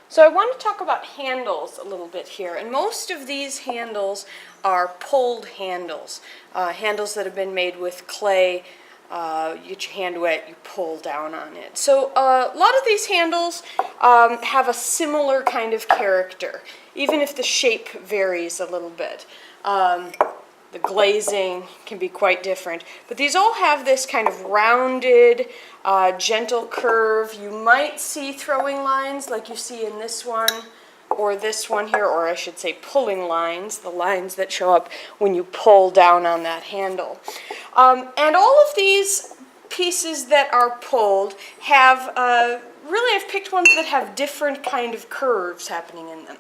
So I want to talk about handles a little bit here, and most of these handles are pulled handles, handles that have been made with clay. You get your hand wet, you pull down on it. So a lot of these handles have a similar kind of character, even if the shape varies a little bit. The glazing can be quite different, but these all have this kind of rounded, gentle curve. You might see throwing lines like you see in this one or this one here, or I should say pulling lines, the lines that show up when you pull down on that handle. And all of these pieces that are pulled have, really I've picked ones that have different kind of curves happening in them.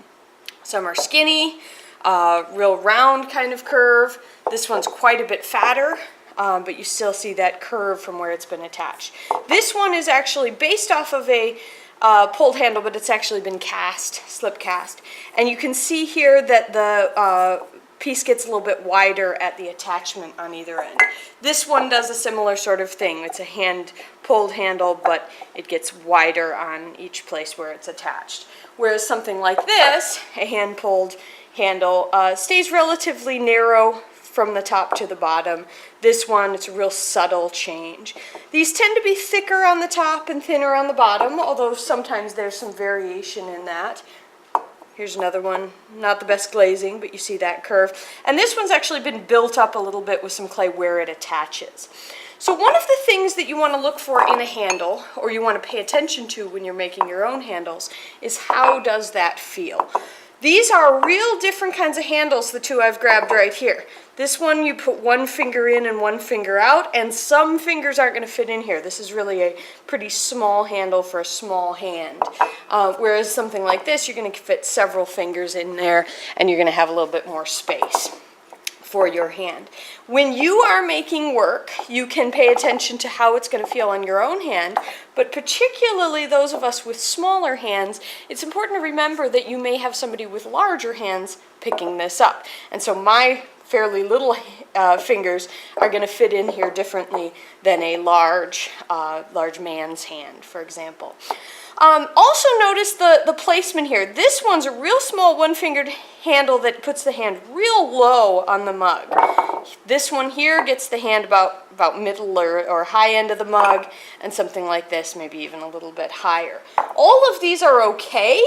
Some are skinny, real round kind of curve. This one's quite a bit fatter, but you still see that curve from where it's been attached. This one is actually based off of a pulled handle, but it's actually been cast, slip cast. And you can see here that the piece gets a little bit wider at the attachment on either end. This one does a similar sort of thing. It's a hand pulled handle, but it gets wider on each place where it's attached. Whereas something like this, a hand pulled handle, stays relatively narrow from the top to the bottom. This one, it's a real subtle change. These tend to be thicker on the top and thinner on the bottom, although sometimes there's some variation in that. Here's another one, not the best glazing, but you see that curve. And this one's actually been built up a little bit with some clay where it attaches. So one of the things that you want to look for in a handle, or you want to pay attention to when you're making your own handles, is how does that feel? These are real different kinds of handles, the two I've grabbed right here. This one you put one finger in and one finger out, and some fingers aren't going to fit in here. This is really a pretty small handle for a small hand. Whereas something like this, you're going to fit several fingers in there, and you're going to have a little bit more space for your hand. When you are making work, you can pay attention to how it's going to feel on your own hand, but particularly those of us with smaller hands, it's important to remember that you may have somebody with larger hands picking this up. And so my fairly little fingers are going to fit in here differently than a large man's hand, for example. Also notice the placement here. This one's a real small one-fingered handle that puts the hand real low on the mug. This one here gets the hand about middle or high end of the mug, and something like this maybe even a little bit higher. All of these are okay.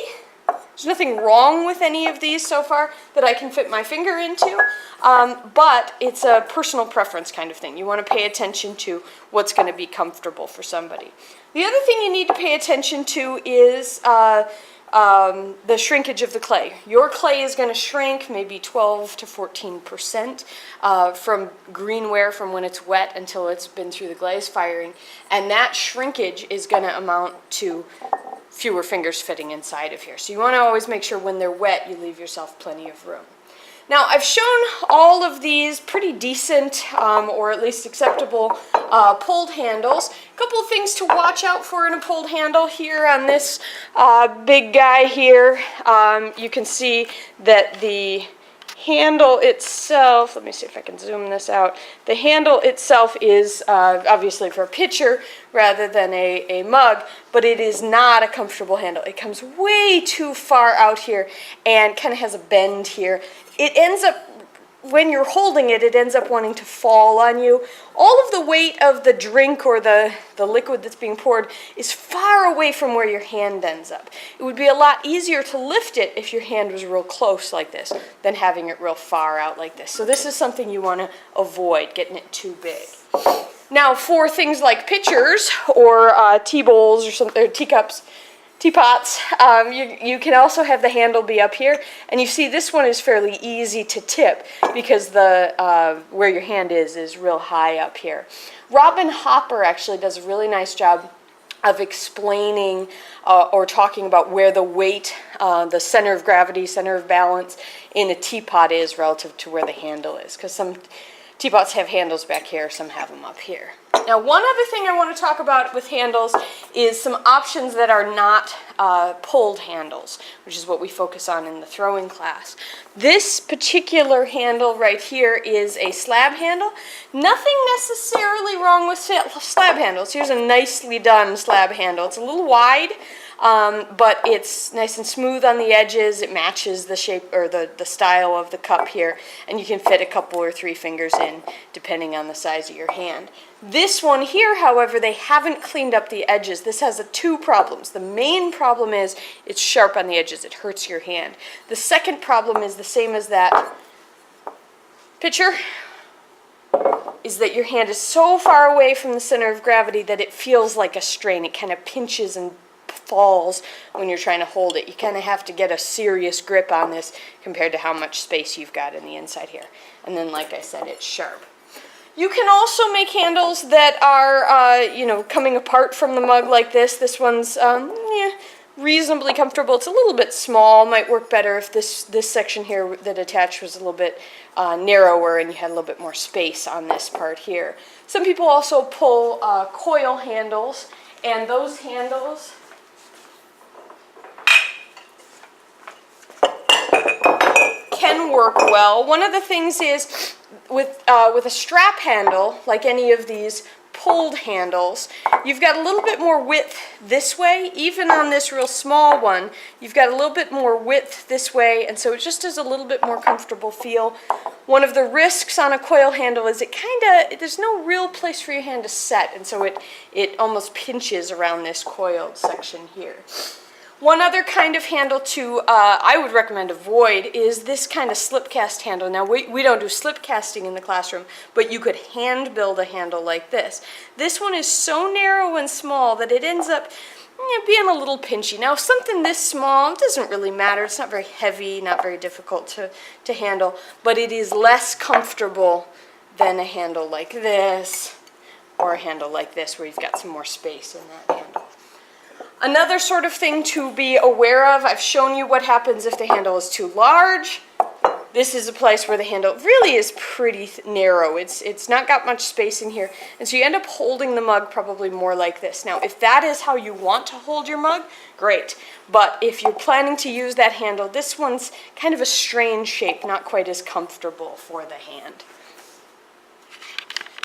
There's nothing wrong with any of these so far that I can fit my finger into, but it's a personal preference kind of thing. You want to pay attention to what's going to be comfortable for somebody. The other thing you need to pay attention to is the shrinkage of the clay. Your clay is going to shrink maybe 12 to 14% from greenware from when it's wet until it's been through the glaze firing, and that shrinkage is going to amount to fewer fingers fitting inside of here. So you want to always make sure when they're wet you leave yourself plenty of room. Now I've shown all of these pretty decent or at least acceptable pulled handles. A couple of things to watch out for in a pulled handle here on this big guy here. You can see that the handle itself, let me see if I can zoom this out. The handle itself is obviously for a pitcher rather than a mug, but it is not a comfortable handle. It comes way too far out here and kind of has a bend here. It ends up, when you're holding it, it ends up wanting to fall on you. All of the weight of the drink or the liquid that's being poured is far away from where your hand ends up. It would be a lot easier to lift it if your hand was real close like this than having it real far out like this. So this is something you want to avoid, getting it too big. Now for things like pitchers or tea bowls or something, or teacups, teapots, you can also have the handle be up here, and you see this one is fairly easy to tip because the where your hand is real high up here. Robin Hopper actually does a really nice job of explaining or talking about where the weight, the center of gravity, center of balance in a teapot is relative to where the handle is, because some teapots have handles back here, some have them up here. Now, one other thing I want to talk about with handles is some options that are not pulled handles, which is what we focus on in the throwing class. This particular handle right here is a slab handle. Nothing necessarily wrong with slab handles. Here's a nicely done slab handle. It's a little wide, but it's nice and smooth on the edges. It matches the shape or the style of the cup here, and you can fit a couple or 3 fingers in depending on the size of your hand. This one here, however, they haven't cleaned up the edges. This has 2 problems. The main problem is it's sharp on the edges. It hurts your hand. The second problem is the same as that picture, is that your hand is so far away from the center of gravity that it feels like a strain. It kind of pinches and falls when you're trying to hold it. You kind of have to get a serious grip on this compared to how much space you've got in the inside here. And then, like I said, it's sharp. You can also make handles that are, coming apart from the mug like this. This one's reasonably comfortable. It's a little bit small. Might work better if this section here that attached was a little bit narrower and you had a little bit more space on this part here. Some people also pull coil handles, and those handles can work well. One of the things is with a strap handle, like any of these pulled handles, you've got a little bit more width this way. Even on this real small one, you've got a little bit more width this way, and so it just has a little bit more comfortable feel. One of the risks on a coil handle is there's no real place for your hand to set, and so it almost pinches around this coiled section here. One other kind of handle I would recommend avoid is this kind of slip cast handle. Now, we don't do slip casting in the classroom, but you could hand build a handle like this. This one is so narrow and small that it ends up being a little pinchy. Now, something this small, it doesn't really matter. It's not very heavy, not very difficult to handle, but it is less comfortable than a handle like this or a handle like this where you've got some more space in that handle. Another sort of thing to be aware of, I've shown you what happens if the handle is too large. This is a place where the handle really is pretty narrow. It's not got much space in here, and so you end up holding the mug probably more like this. Now, if that is how you want to hold your mug, great. But if you're planning to use that handle, this one's kind of a strange shape, not quite as comfortable for the hand.